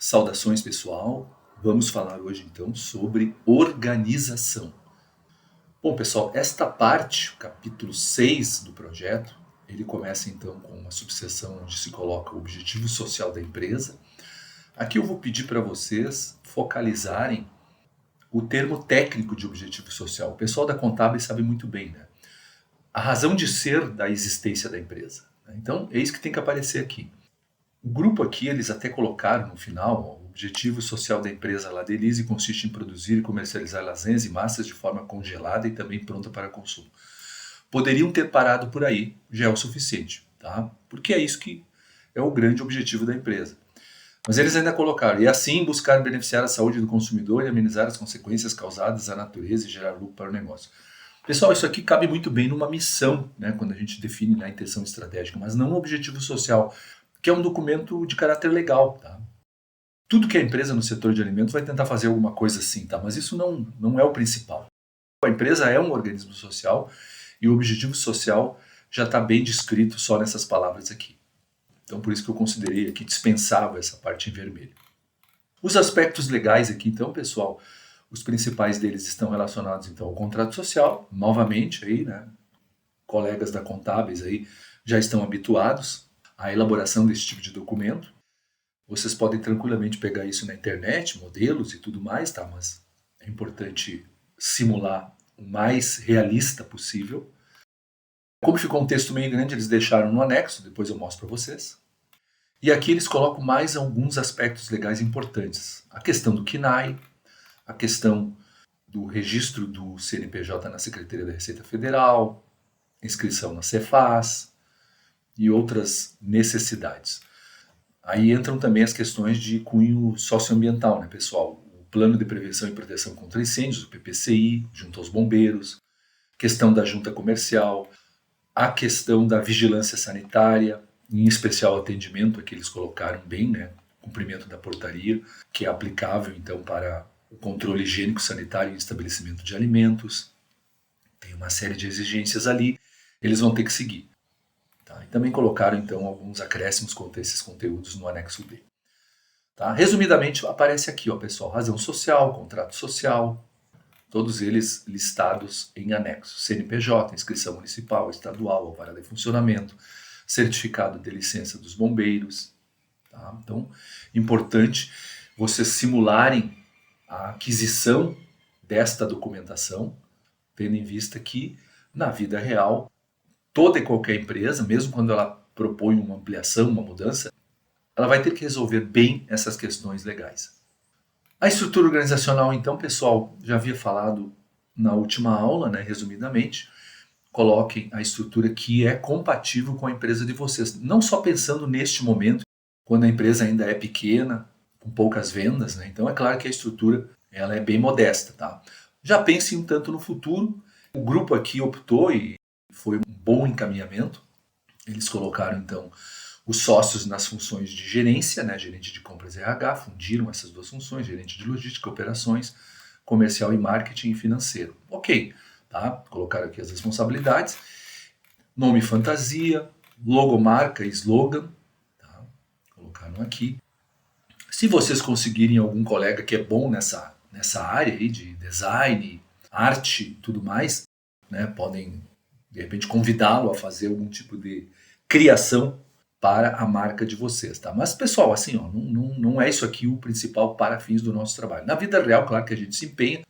Saudações, pessoal. Vamos falar hoje então sobre organização. Bom, pessoal, esta parte, o capítulo 6 do projeto, ele começa então com uma subseção onde se coloca o objetivo social da empresa. Aqui eu vou pedir para vocês focalizarem o termo técnico de objetivo social. O pessoal da Contábil sabe muito bem, né? A razão de ser da existência da empresa. Então, é isso que tem que aparecer aqui. O grupo aqui, eles até colocaram no final, o objetivo social da empresa La Delise consiste em produzir e comercializar lasanhas e massas de forma congelada e também pronta para consumo. Poderiam ter parado por aí, já é o suficiente, tá? Porque é isso que é o grande objetivo da empresa. Mas eles ainda colocaram, e assim buscar beneficiar a saúde do consumidor e amenizar as consequências causadas à natureza e gerar lucro para o negócio. Pessoal, isso aqui cabe muito bem numa missão, né, quando a gente define a intenção estratégica, mas não um objetivo social, que é um documento de caráter legal. Tá? Tudo que a empresa no setor de alimentos vai tentar fazer alguma coisa assim, tá? Mas isso não é o principal. A empresa é um organismo social e o objetivo social já está bem descrito só nessas palavras aqui. Então, por isso que eu considerei aqui dispensável essa parte em vermelho. Os aspectos legais aqui, então, pessoal, os principais deles estão relacionados, então, ao contrato social. Novamente, aí, né, colegas da Contábeis aí já estão habituados à elaboração desse tipo de documento. Vocês podem tranquilamente pegar isso na internet, modelos e tudo mais, tá? Mas é importante simular o mais realista possível. Como ficou um texto meio grande, eles deixaram no anexo, depois eu mostro para vocês. E aqui eles colocam mais alguns aspectos legais importantes. A questão do CNAE, a questão do registro do CNPJ na Secretaria da Receita Federal, inscrição na Cefaz e outras necessidades. Aí entram também as questões de cunho socioambiental, né, pessoal? O Plano de Prevenção e Proteção contra Incêndios, o PPCI, junto aos bombeiros, questão da junta comercial, a questão da vigilância sanitária, em especial atendimento, aqui eles colocaram bem, né, cumprimento da portaria, que é aplicável então para o controle higiênico sanitário em estabelecimento de alimentos. Tem uma série de exigências ali, eles vão ter que seguir. Tá? E também colocaram então alguns acréscimos quanto a esses conteúdos no anexo B. Tá? Resumidamente, aparece aqui, ó, pessoal, razão social, contrato social, todos eles listados em anexo. CNPJ, inscrição municipal, estadual, alvará de funcionamento, certificado de licença dos bombeiros. Tá? Então, importante vocês simularem a aquisição desta documentação, tendo em vista que, na vida real, toda e qualquer empresa, mesmo quando ela propõe uma ampliação, uma mudança, ela vai ter que resolver bem essas questões legais. A estrutura organizacional, então, pessoal, já havia falado na última aula, né, resumidamente. Coloquem a estrutura que é compatível com a empresa de vocês. Não só pensando neste momento, quando a empresa ainda é pequena, com poucas vendas, né? Então é claro que a estrutura ela é bem modesta, tá? Já pense um tanto no futuro. O grupo aqui optou e foi um bom encaminhamento. Eles colocaram então os sócios nas funções de gerência, né? Gerente de compras e RH, fundiram essas duas funções, gerente de logística, operações, comercial e marketing e financeiro. Ok, tá? Colocaram aqui as responsabilidades, nome fantasia, logomarca e slogan, tá? Colocaram aqui. Se vocês conseguirem algum colega que é bom nessa área aí de design, arte e tudo mais, né, podem de repente convidá-lo a fazer algum tipo de criação para a marca de vocês, tá? Mas pessoal, assim, ó, não é isso aqui o principal para fins do nosso trabalho. Na vida real, claro que a gente se empenha,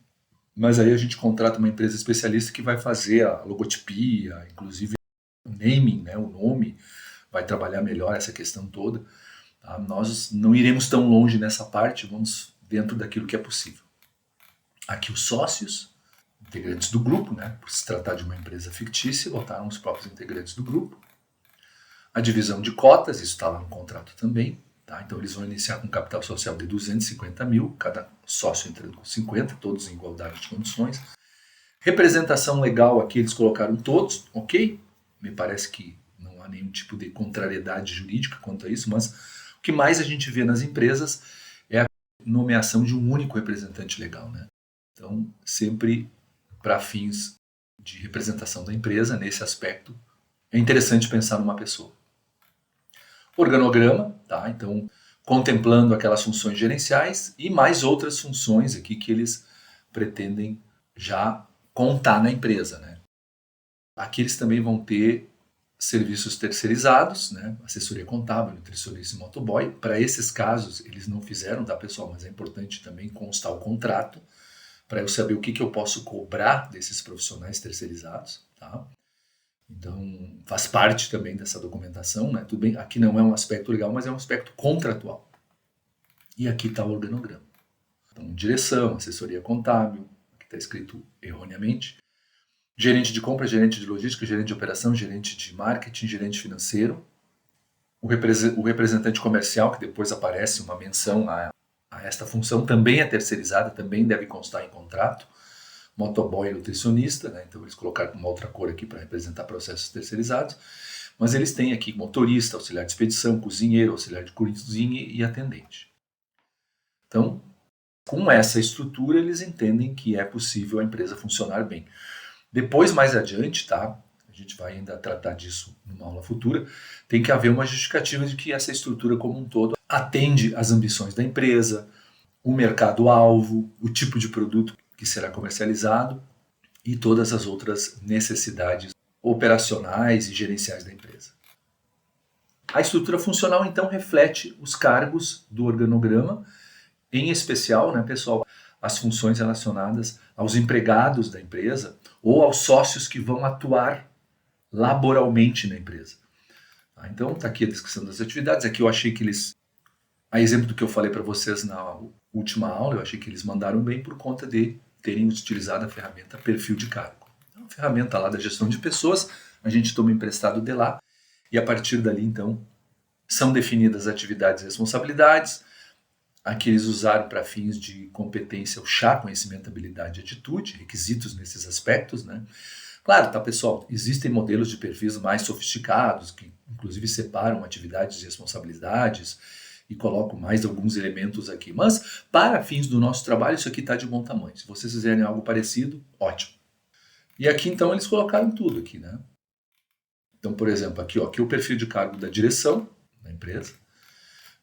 mas aí a gente contrata uma empresa especialista que vai fazer a logotipia, inclusive o naming, né, o nome, vai trabalhar melhor essa questão toda. Tá? Nós não iremos tão longe nessa parte, vamos dentro daquilo que é possível. Aqui os sócios, integrantes do grupo, né, por se tratar de uma empresa fictícia, botaram os próprios integrantes do grupo. A divisão de cotas, isso está lá no contrato também. Tá? Então eles vão iniciar com um capital social de 250 mil, cada sócio entrando com 50, todos em igualdade de condições. Representação legal aqui eles colocaram todos, ok? Me parece que não há nenhum tipo de contrariedade jurídica quanto a isso, mas o que mais a gente vê nas empresas é a nomeação de um único representante legal, né? Então, sempre para fins de representação da empresa, nesse aspecto, é interessante pensar numa pessoa. Organograma, tá? Então, contemplando aquelas funções gerenciais e mais outras funções aqui que eles pretendem já contar na empresa, né? Aqui eles também vão ter serviços terceirizados, né? Assessoria contábil, nutricionista e motoboy. Para esses casos, eles não fizeram, tá, pessoal? Mas é importante também constar o contrato para eu saber o que eu posso cobrar desses profissionais terceirizados, tá? Então, faz parte também dessa documentação, né? Tudo bem, aqui não é um aspecto legal, mas é um aspecto contratual. E aqui está o organograma. Então, direção, assessoria contábil, aqui está escrito erroneamente, gerente de compra, gerente de logística, gerente de operação, gerente de marketing, gerente financeiro, o representante comercial, que depois aparece uma menção a esta função, também é terceirizada, também deve constar em contrato, motoboy e nutricionista, né? Então eles colocaram uma outra cor aqui para representar processos terceirizados, mas eles têm aqui motorista, auxiliar de expedição, cozinheiro, auxiliar de cozinha e atendente. Então, com essa estrutura, eles entendem que é possível a empresa funcionar bem. Depois, mais adiante, tá? A gente vai ainda tratar disso numa aula futura, tem que haver uma justificativa de que essa estrutura como um todo atende às ambições da empresa, o mercado-alvo, o tipo de produto que será comercializado e todas as outras necessidades operacionais e gerenciais da empresa. A estrutura funcional, então, reflete os cargos do organograma, em especial, né, pessoal, as funções relacionadas aos empregados da empresa ou aos sócios que vão atuar laboralmente na empresa. Então, está aqui a descrição das atividades. Aqui eu achei que eles, a exemplo do que eu falei para vocês na última aula, eu achei que eles mandaram bem por conta de terem utilizado a ferramenta perfil de cargo. É uma ferramenta lá da gestão de pessoas, a gente toma emprestado de lá, e a partir dali, então, são definidas atividades e responsabilidades. Aqui eles usaram para fins de competência o chá, conhecimento, habilidade e atitude, requisitos nesses aspectos, né? Claro, tá, pessoal, existem modelos de perfis mais sofisticados, que inclusive separam atividades e responsabilidades e colocam mais alguns elementos aqui. Mas, para fins do nosso trabalho, isso aqui está de bom tamanho. Se vocês fizerem algo parecido, ótimo. E aqui, então, eles colocaram tudo aqui, né? Então, por exemplo, aqui, ó, aqui o perfil de cargo da direção da empresa,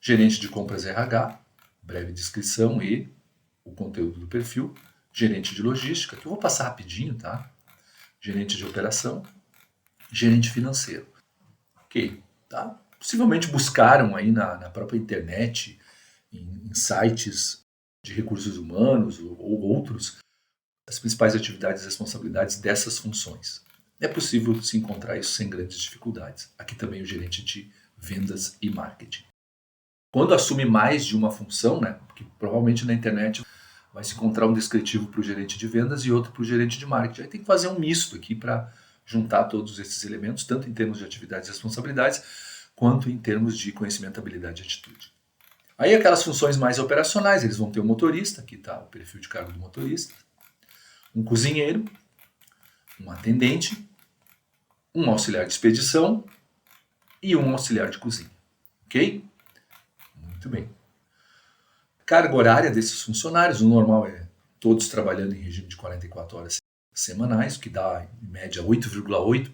gerente de compras RH, breve descrição e o conteúdo do perfil, gerente de logística, que eu vou passar rapidinho, tá? Gerente de operação, gerente financeiro. Ok, tá? Possivelmente buscaram aí na própria internet, em sites de recursos humanos ou outros, as principais atividades e responsabilidades dessas funções. É possível se encontrar isso sem grandes dificuldades. Aqui também o gerente de vendas e marketing. Quando assume mais de uma função, né, porque provavelmente na internet vai se encontrar um descritivo para o gerente de vendas e outro para o gerente de marketing. Aí tem que fazer um misto aqui para juntar todos esses elementos, tanto em termos de atividades e responsabilidades, quanto em termos de conhecimento, habilidade e atitude. Aí aquelas funções mais operacionais, eles vão ter o motorista, aqui está o perfil de cargo do motorista, um cozinheiro, um atendente, um auxiliar de expedição e um auxiliar de cozinha. Ok? Muito bem. Carga horária desses funcionários, o normal é todos trabalhando em regime de 44 horas semanais, o que dá em média 8,8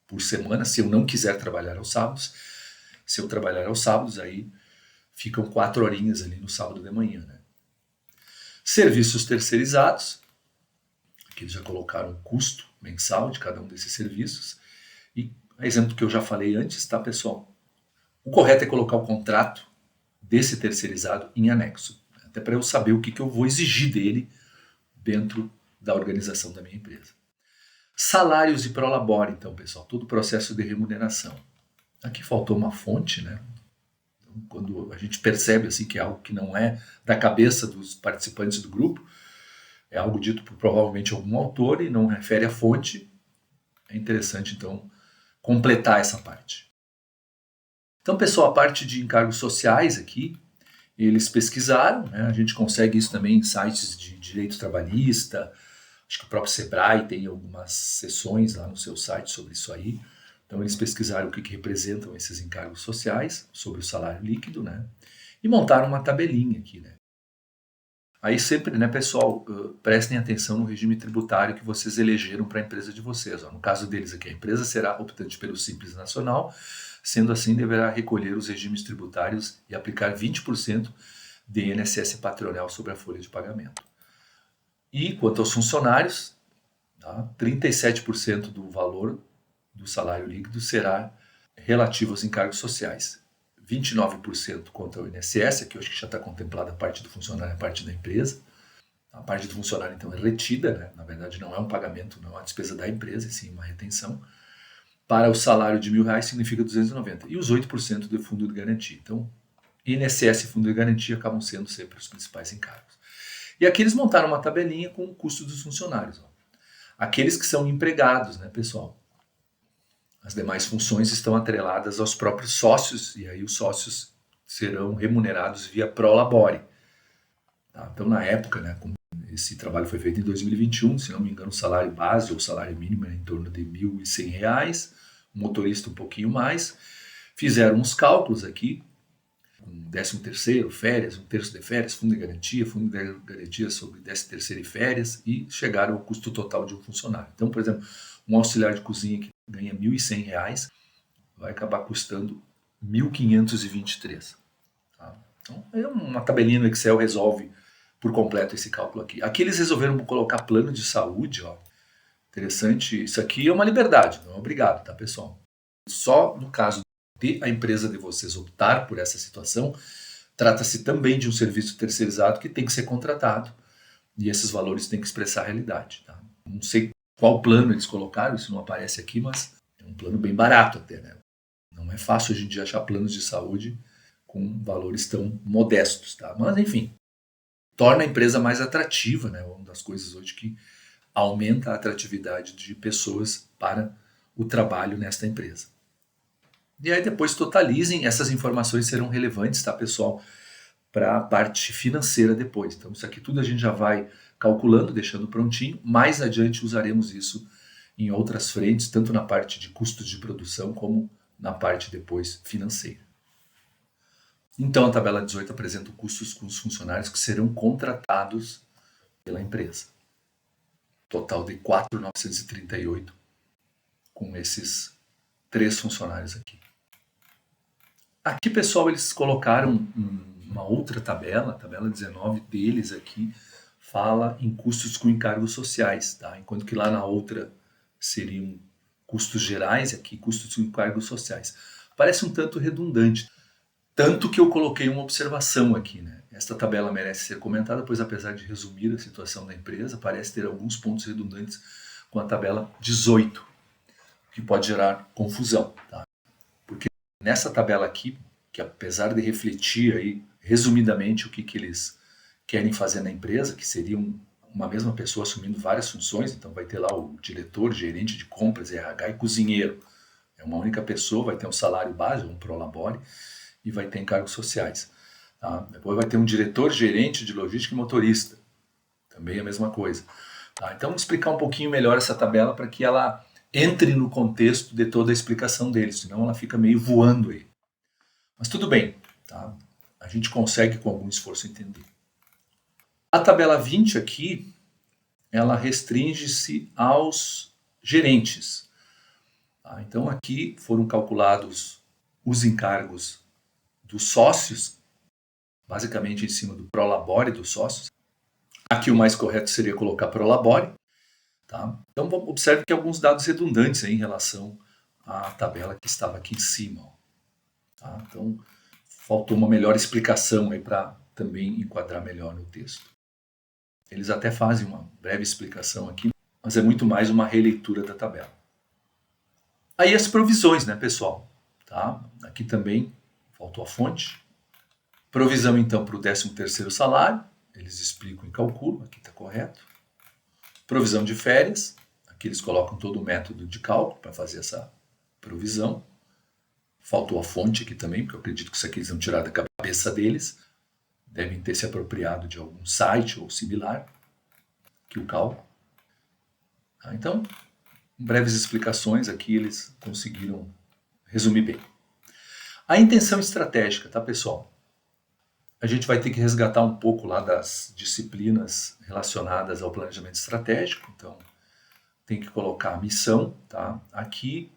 por semana, se eu não quiser trabalhar aos sábados. Se eu trabalhar aos sábados, aí ficam 4 horinhas ali no sábado de manhã, né? Serviços terceirizados, aqui eles já colocaram o custo mensal de cada um desses serviços. E exemplo que eu já falei antes, tá, pessoal? O correto é colocar o contrato desse terceirizado em anexo, até para eu saber o que eu vou exigir dele dentro da organização da minha empresa. Salários e prolabore, então, pessoal, todo o processo de remuneração. Aqui faltou uma fonte, né? Então, quando a gente percebe assim que é algo que não é da cabeça dos participantes do grupo, é algo dito por provavelmente algum autor e não refere à fonte, é interessante, então, completar essa parte. Então, pessoal, a parte de encargos sociais aqui, eles pesquisaram, né? A gente consegue isso também em sites de direito trabalhista, acho que o próprio Sebrae tem algumas sessões lá no seu site sobre isso aí. Então eles pesquisaram o que representam esses encargos sociais sobre o salário líquido, né? E montaram uma tabelinha aqui, né? Aí sempre, né, pessoal, prestem atenção no regime tributário que vocês elegeram para a empresa de vocês. Ó. No caso deles aqui, a empresa será optante pelo Simples Nacional, sendo assim, deverá recolher os regimes tributários e aplicar 20% de INSS patronal sobre a folha de pagamento. E quanto aos funcionários, tá, 37% do valor do salário líquido será relativo aos encargos sociais. 29% quanto ao INSS, aqui eu acho que já está contemplada a parte do funcionário e a parte da empresa. A parte do funcionário, então, é retida, né? Na verdade, não é um pagamento, não é uma despesa da empresa, e sim uma retenção. Para o salário de R$1.000 significa 290. E os 8% do fundo de garantia. Então, INSS e fundo de garantia acabam sendo sempre os principais encargos. E aqui eles montaram uma tabelinha com o custo dos funcionários. Ó. Aqueles que são empregados, né, pessoal? As demais funções estão atreladas aos próprios sócios, e aí os sócios serão remunerados via prolabore. Tá? Então, na época, né, esse trabalho foi feito em 2021, se não me engano, o salário base ou o salário mínimo era em torno de R$1.100, o motorista um pouquinho mais. Fizeram uns cálculos aqui, com 13º, férias, 1/3 de férias, fundo de garantia sobre 13º e férias, e chegaram ao custo total de um funcionário. Então, por exemplo, um auxiliar de cozinha que ganha R$1.100 vai acabar custando R$1.523. Tá? Então, uma tabelinha no Excel resolve por completo esse cálculo aqui. Aqui eles resolveram colocar plano de saúde, ó. Interessante, isso aqui é uma liberdade, não é obrigado, tá, pessoal? Só no caso de a empresa de vocês optar por essa situação, trata-se também de um serviço terceirizado que tem que ser contratado e esses valores têm que expressar a realidade. Tá? Não sei qual plano eles colocaram, isso não aparece aqui, mas é um plano bem barato até, né? Não é fácil hoje em dia achar planos de saúde com valores tão modestos, tá? Mas enfim, torna a empresa mais atrativa, né? Uma das coisas hoje que aumenta a atratividade de pessoas para o trabalho nesta empresa. E aí depois totalizem, essas informações serão relevantes, tá, pessoal, para a parte financeira depois. Então isso aqui tudo a gente já vai calculando, deixando prontinho. Mais adiante usaremos isso em outras frentes, tanto na parte de custos de produção como na parte depois financeira. Então a tabela 18 apresenta custos com os funcionários que serão contratados pela empresa. Total de 4.938 com esses 3 funcionários aqui. Aqui, pessoal, eles colocaram uma outra tabela, a tabela 19 deles aqui, fala em custos com encargos sociais, tá? Enquanto que lá na outra seriam custos gerais, aqui custos com encargos sociais. Parece um tanto redundante, tanto que eu coloquei uma observação aqui, né? Esta tabela merece ser comentada, pois apesar de resumir a situação da empresa, parece ter alguns pontos redundantes com a tabela 18, que pode gerar confusão, tá? Porque nessa tabela aqui, que apesar de refletir aí resumidamente o que eles querem fazer na empresa, que seria uma mesma pessoa assumindo várias funções, então vai ter lá o diretor, gerente de compras, RH e cozinheiro. É uma única pessoa, vai ter um salário base, um prolabore, e vai ter encargos sociais. Tá? Depois vai ter um diretor, gerente de logística e motorista. Também a mesma coisa. Tá? Então, vamos explicar um pouquinho melhor essa tabela para que ela entre no contexto de toda a explicação deles, senão ela fica meio voando aí. Mas tudo bem, tá? A gente consegue com algum esforço entender. A tabela 20 aqui, ela restringe-se aos gerentes. Tá? Então aqui foram calculados os encargos dos sócios, basicamente em cima do prolabore dos sócios. Aqui o mais correto seria colocar prolabore. Tá? Então observe que alguns dados redundantes aí em relação à tabela que estava aqui em cima. Tá? Então faltou uma melhor explicação aí para também enquadrar melhor no texto. Eles até fazem uma breve explicação aqui, mas é muito mais uma releitura da tabela. Aí as provisões, né, pessoal? Tá? Aqui também faltou a fonte. Provisão, então, para o 13º salário. Eles explicam e calculam, aqui está correto. Provisão de férias. Aqui eles colocam todo o método de cálculo para fazer essa provisão. Faltou a fonte aqui também, porque eu acredito que isso aqui eles vão tirar da cabeça deles. Devem ter se apropriado de algum site ou similar, que o cálculo. Então, breves explicações aqui, eles conseguiram resumir bem. A intenção estratégica, tá, pessoal? A gente vai ter que resgatar um pouco lá das disciplinas relacionadas ao planejamento estratégico, então tem que colocar a missão, tá? Aqui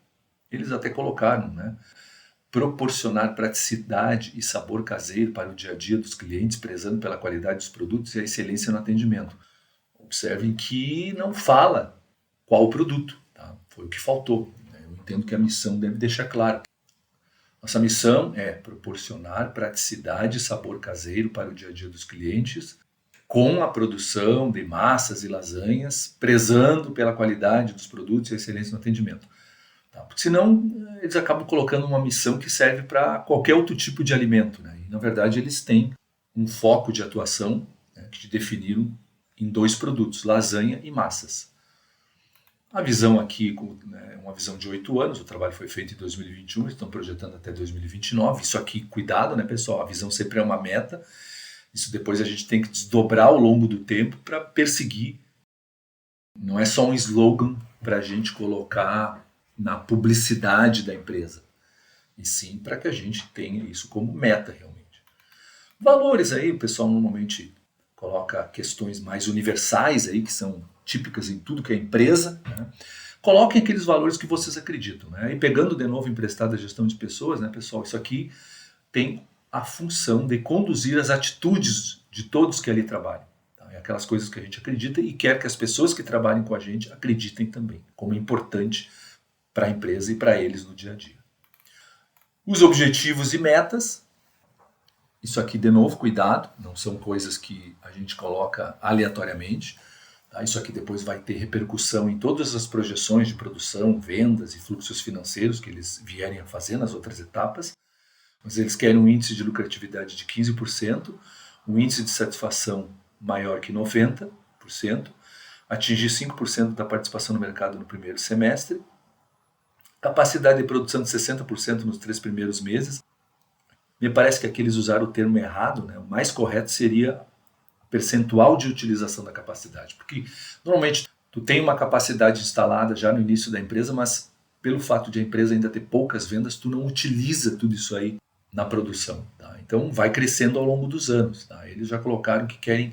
eles até colocaram, né? Proporcionar praticidade e sabor caseiro para o dia a dia dos clientes, prezando pela qualidade dos produtos e a excelência no atendimento. Observem que não fala qual o produto, tá? Foi o que faltou. Eu entendo que a missão deve deixar claro. Nossa missão é proporcionar praticidade e sabor caseiro para o dia a dia dos clientes, com a produção de massas e lasanhas, prezando pela qualidade dos produtos e a excelência no atendimento. Tá? Porque senão eles acabam colocando uma missão que serve para qualquer outro tipo de alimento. Né? E, na verdade, eles têm um foco de atuação, né, que definiram em 2 produtos, lasanha e massas. A visão aqui é uma visão de 8 anos, o trabalho foi feito em 2021, eles estão projetando até 2029. Isso aqui, cuidado, né, pessoal? A visão sempre é uma meta. Isso depois a gente tem que desdobrar ao longo do tempo para perseguir. Não é só um slogan para a gente colocar na publicidade da empresa, e sim para que a gente tenha isso como meta realmente. Valores aí, o pessoal normalmente coloca questões mais universais aí, que são típicas em tudo que é empresa, né? Coloquem aqueles valores que vocês acreditam, né? E pegando de novo emprestado a gestão de pessoas, né, pessoal, isso aqui tem a função de conduzir as atitudes de todos que ali trabalham. Tá? É aquelas coisas que a gente acredita e quer que as pessoas que trabalhem com a gente acreditem também, como é importante para a empresa e para eles no dia a dia. Os objetivos e metas, isso aqui de novo, cuidado, não são coisas que a gente coloca aleatoriamente. Tá? Isso aqui depois vai ter repercussão em todas as projeções de produção, vendas e fluxos financeiros que eles vierem a fazer nas outras etapas. Mas eles querem um índice de lucratividade de 15%, um índice de satisfação maior que 90%, atingir 5% da participação no mercado no primeiro semestre, capacidade de produção de 60% nos 3 primeiros meses. Me parece que aqui eles usaram o termo errado, né? O mais correto seria percentual de utilização da capacidade, porque normalmente tu tem uma capacidade instalada já no início da empresa, mas pelo fato de a empresa ainda ter poucas vendas, tu não utiliza tudo isso aí na produção. Tá? Então vai crescendo ao longo dos anos. Tá? Eles já colocaram que querem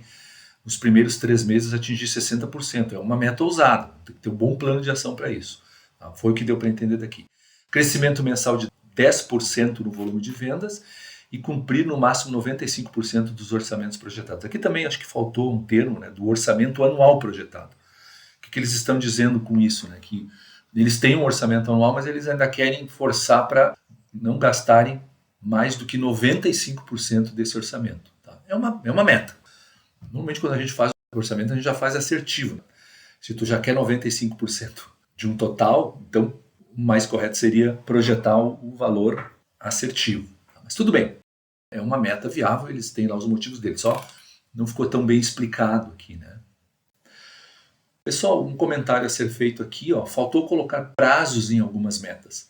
nos primeiros 3 meses atingir 60%. É uma meta ousada, tem que ter um bom plano de ação para isso. Tá? Foi o que deu para entender daqui. Crescimento mensal de 10% no volume de vendas e cumprir no máximo 95% dos orçamentos projetados. Aqui também acho que faltou um termo, né, do orçamento anual projetado. O que eles estão dizendo com isso? Né? Que eles têm um orçamento anual, mas eles ainda querem forçar para não gastarem mais do que 95% desse orçamento. Tá? É uma meta. Normalmente quando a gente faz o orçamento, a gente já faz assertivo. Né? Se tu já quer 95% de um total, então o mais correto seria projetar o valor assertivo. Mas tudo bem, é uma meta viável, eles têm lá os motivos deles, só não ficou tão bem explicado aqui, né? Pessoal, um comentário a ser feito aqui, ó, faltou colocar prazos em algumas metas.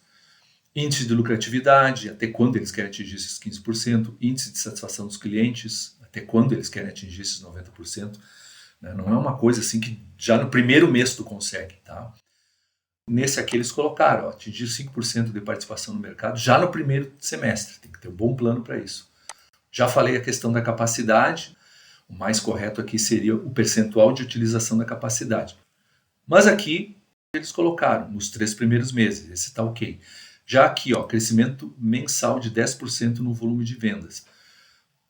Índice de lucratividade, até quando eles querem atingir esses 15%, índice de satisfação dos clientes, até quando eles querem atingir esses 90%. Né? Não é uma coisa assim que já no primeiro mês tu consegue, tá? Nesse aqui eles colocaram, ó, atingir 5% de participação no mercado já no primeiro semestre. Tem que ter um bom plano para isso. Já falei a questão da capacidade. O mais correto aqui seria o percentual de utilização da capacidade. Mas aqui eles colocaram nos 3 primeiros meses. Esse está ok. Já aqui, ó, crescimento mensal de 10% no volume de vendas.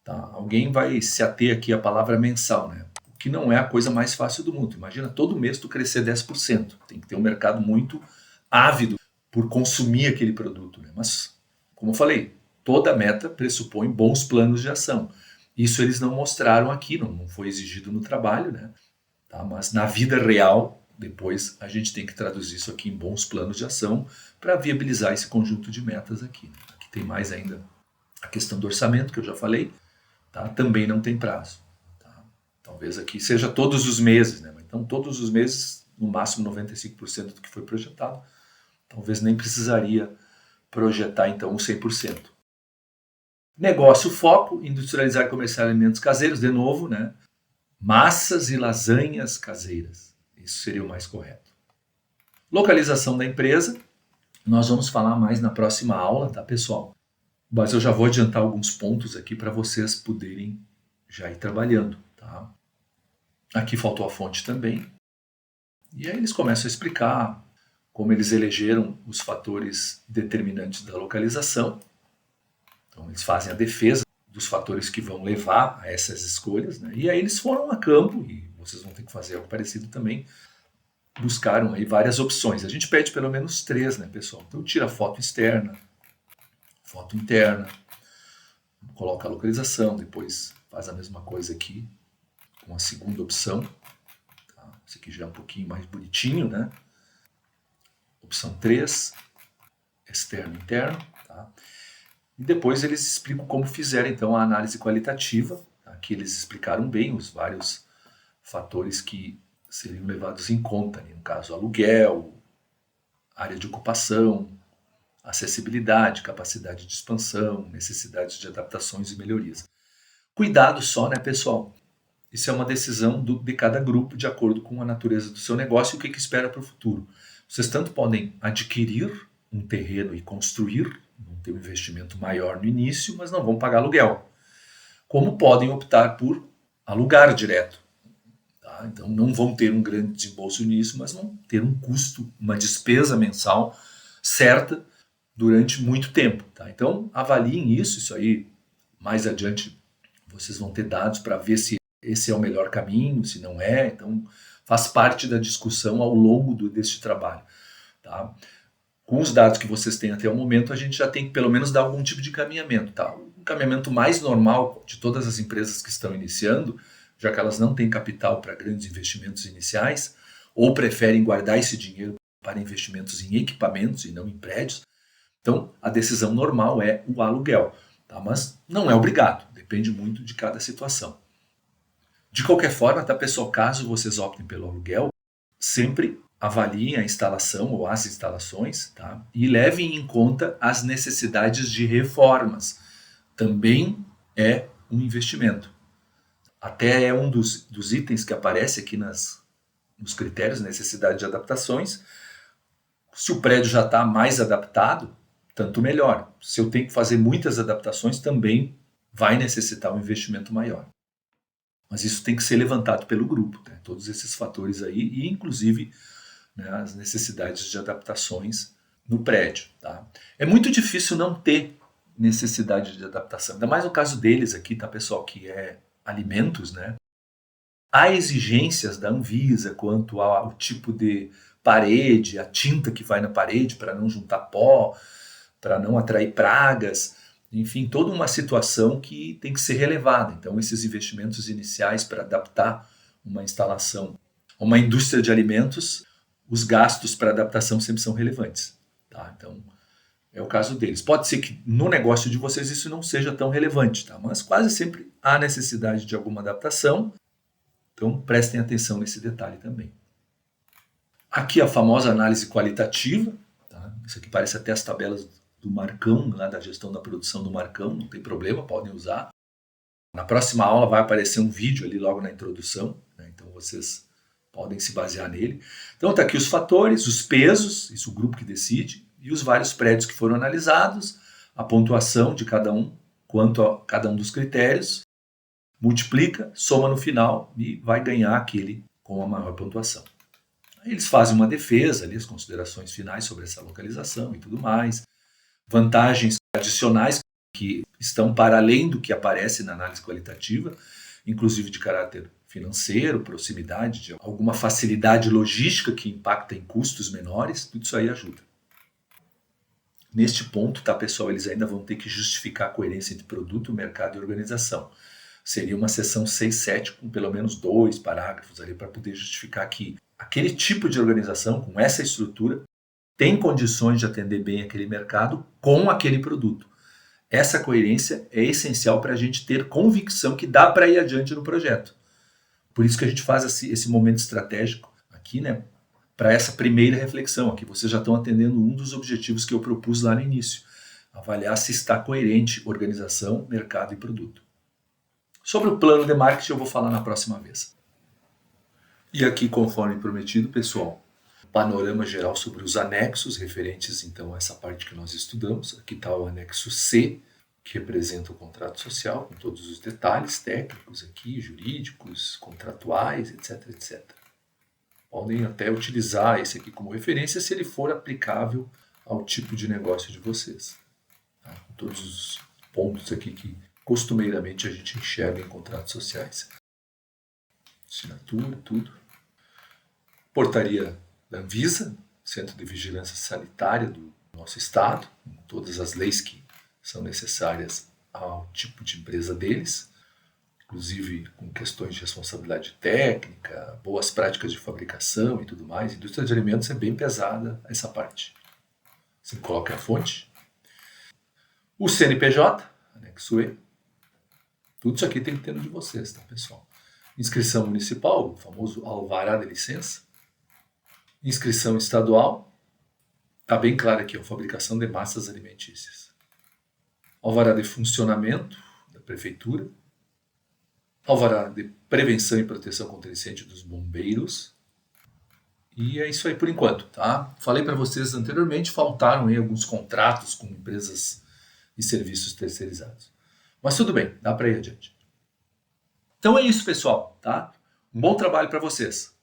Tá? Alguém vai se ater aqui à palavra mensal, né? Que não é a coisa mais fácil do mundo. Imagina todo mês tu crescer 10%. Tem que ter um mercado muito ávido por consumir aquele produto. Né? Mas, como eu falei, toda meta pressupõe bons planos de ação. Isso eles não mostraram aqui, não foi exigido no trabalho, né? Tá? Mas na vida real, depois a gente tem que traduzir isso aqui em bons planos de ação para viabilizar esse conjunto de metas aqui. Né? Aqui tem mais ainda a questão do orçamento, que eu já falei. Tá? Também não tem prazo. Talvez aqui seja todos os meses, né? Então todos os meses, no máximo 95% do que foi projetado. Talvez nem precisaria projetar então o 100%. Negócio foco, industrializar e comercializar alimentos caseiros, de novo, né? Massas e lasanhas caseiras. Isso seria o mais correto. Localização da empresa, nós vamos falar mais na próxima aula, tá, pessoal? Mas eu já vou adiantar alguns pontos aqui para vocês poderem já ir trabalhando, tá? Aqui faltou a fonte também. E aí eles começam a explicar como eles elegeram os fatores determinantes da localização. Então eles fazem a defesa dos fatores que vão levar a essas escolhas, né? E aí eles foram a campo, e vocês vão ter que fazer algo parecido também, buscaram aí várias opções. A gente pede pelo menos 3, né, pessoal? Então tira a foto externa, foto interna, coloca a localização, depois faz a mesma coisa aqui com a segunda opção. Tá? Esse aqui já é um pouquinho mais bonitinho, né? Opção 3, externo e interno. Tá? E depois eles explicam como fizeram então a análise qualitativa. Aqui eles explicaram bem os vários fatores que seriam levados em conta, né? No caso aluguel, área de ocupação, acessibilidade, capacidade de expansão, necessidades de adaptações e melhorias. Cuidado só, né, pessoal? Isso é uma decisão de cada grupo de acordo com a natureza do seu negócio e o que espera para o futuro. Vocês tanto podem adquirir um terreno e construir, vão ter um investimento maior no início, mas não vão pagar aluguel. Como podem optar por alugar direto. Tá? Então não vão ter um grande desembolso nisso, mas vão ter um custo, uma despesa mensal certa durante muito tempo. Tá? Então avaliem isso aí mais adiante vocês vão ter dados para ver se esse é o melhor caminho, se não é. Então faz parte da discussão ao longo deste trabalho. Tá? Com os dados que vocês têm até o momento, a gente já tem que pelo menos dar algum tipo de caminhamento. Tá? O caminhamento mais normal de todas as empresas que estão iniciando, já que elas não têm capital para grandes investimentos iniciais, ou preferem guardar esse dinheiro para investimentos em equipamentos e não em prédios. Então, a decisão normal é o aluguel, tá? Mas não é obrigado, depende muito de cada situação. De qualquer forma, tá, pessoal, caso vocês optem pelo aluguel, sempre avaliem a instalação ou as instalações, tá? E levem em conta as necessidades de reformas. Também é um investimento. Até é um dos itens que aparece aqui nos critérios, necessidade de adaptações. Se o prédio já está mais adaptado, tanto melhor. Se eu tenho que fazer muitas adaptações, também vai necessitar um investimento maior. Mas isso tem que ser levantado pelo grupo, né? Todos esses fatores aí, e inclusive, né, as necessidades de adaptações no prédio. Tá? É muito difícil não ter necessidade de adaptação, ainda mais no caso deles aqui, tá, pessoal, que é alimentos, né? Há exigências da Anvisa quanto ao tipo de parede, a tinta que vai na parede para não juntar pó, para não atrair pragas, enfim, toda uma situação que tem que ser relevada. Então, esses investimentos iniciais para adaptar uma instalação a uma indústria de alimentos, os gastos para adaptação sempre são relevantes. Tá? Então, é o caso deles. Pode ser que no negócio de vocês isso não seja tão relevante, tá? Mas quase sempre há necessidade de alguma adaptação. Então, prestem atenção nesse detalhe também. Aqui a famosa análise qualitativa. Tá? Isso aqui parece até as tabelas do Marcão, lá da gestão da produção do Marcão, não tem problema, podem usar. Na próxima aula vai aparecer um vídeo ali logo na introdução, né? Então vocês podem se basear nele. Então está aqui os fatores, os pesos, isso o grupo que decide, e os vários prédios que foram analisados, a pontuação de cada um, quanto a cada um dos critérios, multiplica, soma no final e vai ganhar aquele com a maior pontuação. Aí eles fazem uma defesa ali, as considerações finais sobre essa localização e tudo mais, vantagens adicionais que estão para além do que aparece na análise qualitativa, inclusive de caráter financeiro, proximidade, de alguma facilidade logística que impacta em custos menores, tudo isso aí ajuda. Neste ponto, tá, pessoal, eles ainda vão ter que justificar a coerência entre produto, mercado e organização. Seria uma seção 6, 7 com pelo menos 2 parágrafos ali para poder justificar que aquele tipo de organização, com essa estrutura, tem condições de atender bem aquele mercado com aquele produto. Essa coerência é essencial para a gente ter convicção que dá para ir adiante no projeto. Por isso que a gente faz esse momento estratégico aqui, né, para essa primeira reflexão. Aqui vocês já estão atendendo um dos objetivos que eu propus lá no início. Avaliar se está coerente organização, mercado e produto. Sobre o plano de marketing eu vou falar na próxima vez. E aqui, conforme prometido, pessoal, panorama geral sobre os anexos referentes então a essa parte que nós estudamos. Aqui está o anexo C, que representa o contrato social, com todos os detalhes técnicos aqui, jurídicos, contratuais, etc, etc. Podem até utilizar esse aqui como referência se ele for aplicável ao tipo de negócio de vocês. Tá? Com todos os pontos aqui que costumeiramente a gente enxerga em contratos sociais. Assinatura, tudo. Portaria da Anvisa, Centro de Vigilância Sanitária do nosso estado, com todas as leis que são necessárias ao tipo de empresa deles, inclusive com questões de responsabilidade técnica, boas práticas de fabricação e tudo mais. A indústria de alimentos é bem pesada essa parte. Você coloca a fonte. O CNPJ, anexo E. Tudo isso aqui tem que ter no de vocês, tá, pessoal? Inscrição municipal, o famoso alvará de licença. Inscrição estadual. Está bem claro aqui, a fabricação de massas alimentícias. Alvará de funcionamento da prefeitura. Alvará de prevenção e proteção contra incêndio dos bombeiros. E é isso aí por enquanto, tá? Falei para vocês anteriormente, faltaram aí alguns contratos com empresas e serviços terceirizados. Mas tudo bem, dá para ir adiante. Então é isso, pessoal, tá? Um bom trabalho para vocês.